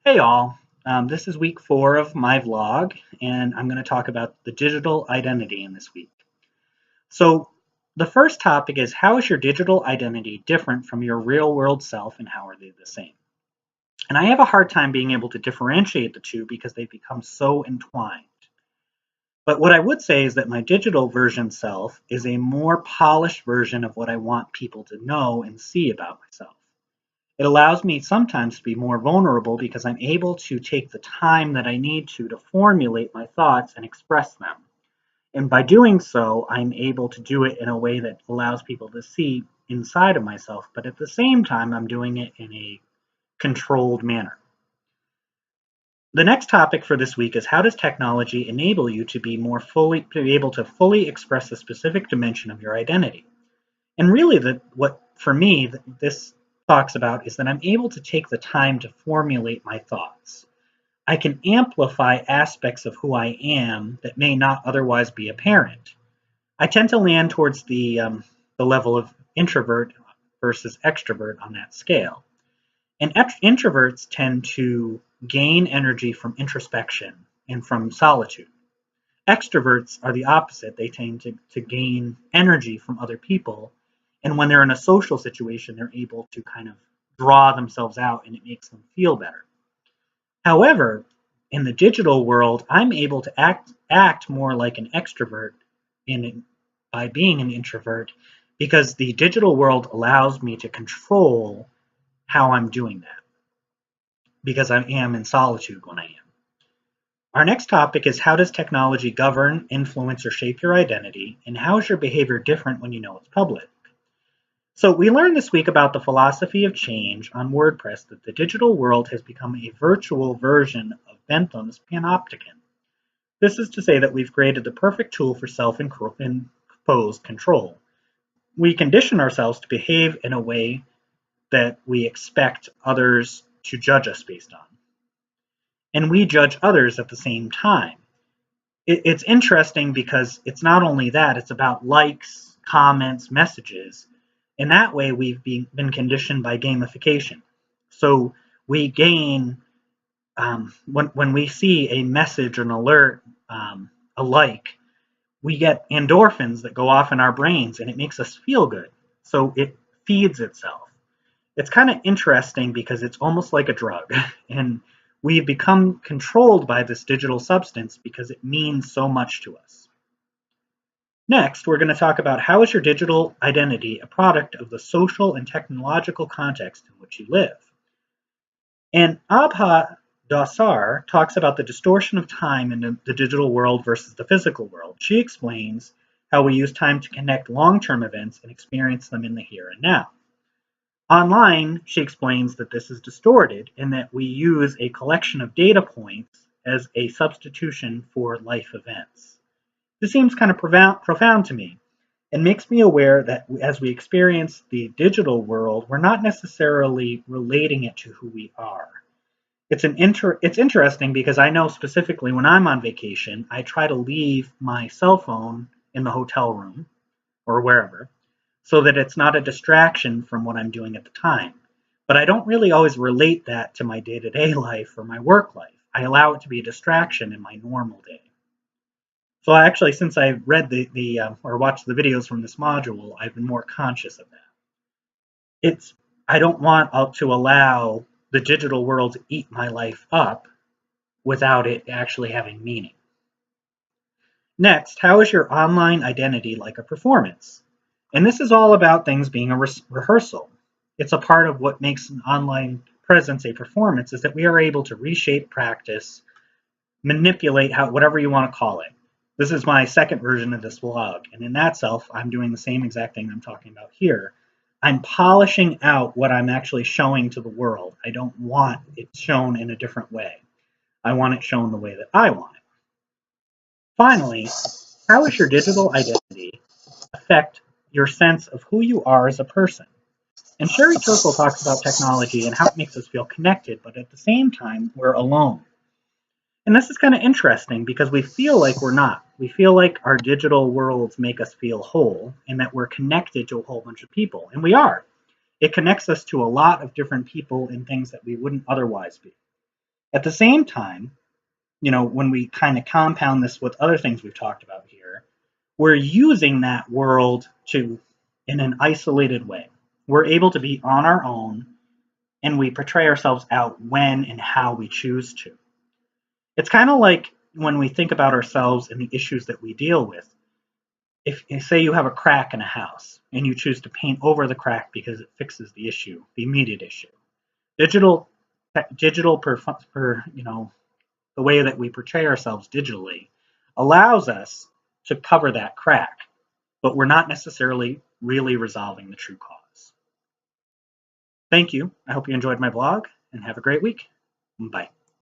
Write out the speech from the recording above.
Hey all, this is week 4 of my vlog, and I'm going to talk about the digital identity in this week. So, the first topic is, how is your digital identity different from your real world self, and how are they the same? And I have a hard time being able to differentiate the two because they've become so entwined. But what I would say is that my digital version self is a more polished version of what I want people to know and see about myself. It allows me sometimes to be more vulnerable because I'm able to take the time that I need to formulate my thoughts and express them. And by doing so, I'm able to do it in a way that allows people to see inside of myself, but at the same time, I'm doing it in a controlled manner. The next topic for this week is, how does technology enable you to be able to fully express a specific dimension of your identity? And really, what for me this talks about is that I'm able to take the time to formulate my thoughts. I can amplify aspects of who I am that may not otherwise be apparent. I tend to land towards the level of introvert versus extrovert on that scale. And introverts tend to gain energy from introspection and from solitude. Extroverts are the opposite. They tend to gain energy from other people. And when they're in a social situation, they're able to kind of draw themselves out and it makes them feel better. However, in the digital world, I'm able to act more like an extrovert by being an introvert because the digital world allows me to control how I'm doing that because I am in solitude when I am. Our next topic is, how does technology govern, influence, or shape your identity, and how is your behavior different when you know it's public? So we learned this week about the philosophy of change on WordPress that the digital world has become a virtual version of Bentham's Panopticon. This is to say that we've created the perfect tool for self-imposed control. We condition ourselves to behave in a way that we expect others to judge us based on. And we judge others at the same time. It's interesting because it's not only that, it's about likes, comments, messages. In that way, we've been conditioned by gamification. So we gain, when we see a message, an alert, a like, we get endorphins that go off in our brains and it makes us feel good. So it feeds itself. It's kind of interesting because it's almost like a drug. And we've become controlled by this digital substance because it means so much to us. Next, we're going to talk about, how is your digital identity a product of the social and technological context in which you live? And Abha Dasar talks about the distortion of time in the digital world versus the physical world. She explains how we use time to connect long-term events and experience them in the here and now. Online, she explains that this is distorted and that we use a collection of data points as a substitution for life events. This seems kind of profound to me and makes me aware that as we experience the digital world, we're not necessarily relating it to who we are. It's interesting because I know specifically when I'm on vacation, I try to leave my cell phone in the hotel room or wherever, so that it's not a distraction from what I'm doing at the time. But I don't really always relate that to my day-to-day life or my work life. I allow it to be a distraction in my normal day. So actually, since I read or watched the videos from this module, I've been more conscious of that. I don't want to allow the digital world to eat my life up without it actually having meaning. Next, how is your online identity like a performance? And this is all about things being a rehearsal. It's a part of what makes an online presence a performance, is that we are able to reshape practice, manipulate whatever you want to call it. This is my second version of this vlog, and in that self, I'm doing the same exact thing I'm talking about here. I'm polishing out what I'm actually showing to the world. I don't want it shown in a different way. I want it shown the way that I want it. Finally, how does your digital identity affect your sense of who you are as a person? And Sherry Turkle talks about technology and how it makes us feel connected, but at the same time, we're alone. And this is kind of interesting because we feel like we're not. We feel like our digital worlds make us feel whole and that we're connected to a whole bunch of people. And we are. It connects us to a lot of different people and things that we wouldn't otherwise be. At the same time, when we kind of compound this with other things we've talked about here, we're using that world in an isolated way. We're able to be on our own, and we portray ourselves out when and how we choose to. It's kind of like when we think about ourselves and the issues that we deal with. If say you have a crack in a house and you choose to paint over the crack because it fixes the issue, the immediate issue. Digital the way that we portray ourselves digitally allows us to cover that crack, but we're not necessarily really resolving the true cause. Thank you. I hope you enjoyed my blog and have a great week. Bye.